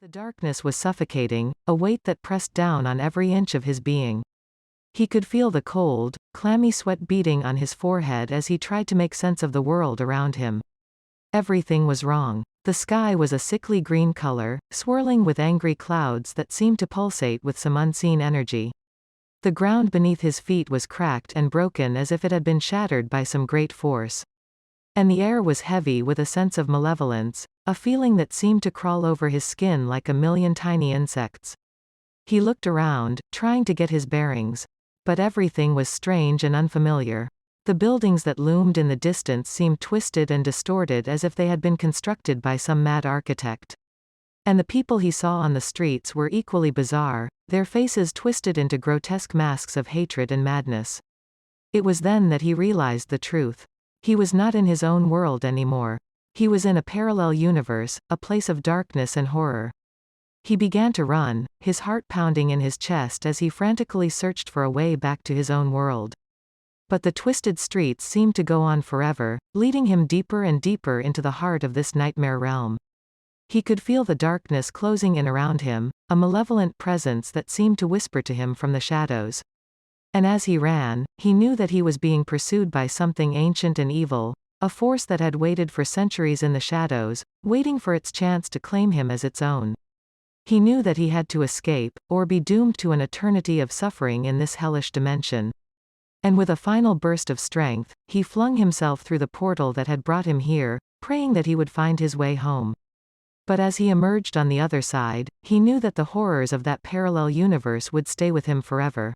The darkness was suffocating, a weight that pressed down on every inch of his being. He could feel the cold, clammy sweat beating on his forehead as he tried to make sense of the world around him. Everything was wrong. The sky was a sickly green color, swirling with angry clouds that seemed to pulsate with some unseen energy. The ground beneath his feet was cracked and broken as if it had been shattered by some great force. And the air was heavy with a sense of malevolence, a feeling that seemed to crawl over his skin like a million tiny insects. He looked around, trying to get his bearings. But everything was strange and unfamiliar. The buildings that loomed in the distance seemed twisted and distorted as if they had been constructed by some mad architect. And the people he saw on the streets were equally bizarre, their faces twisted into grotesque masks of hatred and madness. It was then that he realized the truth. He was not in his own world anymore. He was in a parallel universe, a place of darkness and horror. He began to run, his heart pounding in his chest as he frantically searched for a way back to his own world. But the twisted streets seemed to go on forever, leading him deeper and deeper into the heart of this nightmare realm. He could feel the darkness closing in around him, a malevolent presence that seemed to whisper to him from the shadows. And as he ran, he knew that he was being pursued by something ancient and evil, a force that had waited for centuries in the shadows, waiting for its chance to claim him as its own. He knew that he had to escape, or be doomed to an eternity of suffering in this hellish dimension. And with a final burst of strength, he flung himself through the portal that had brought him here, praying that he would find his way home. But as he emerged on the other side, he knew that the horrors of that parallel universe would stay with him forever.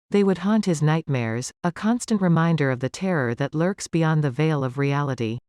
They would haunt his nightmares, a constant reminder of the terror that lurks beyond the veil of reality.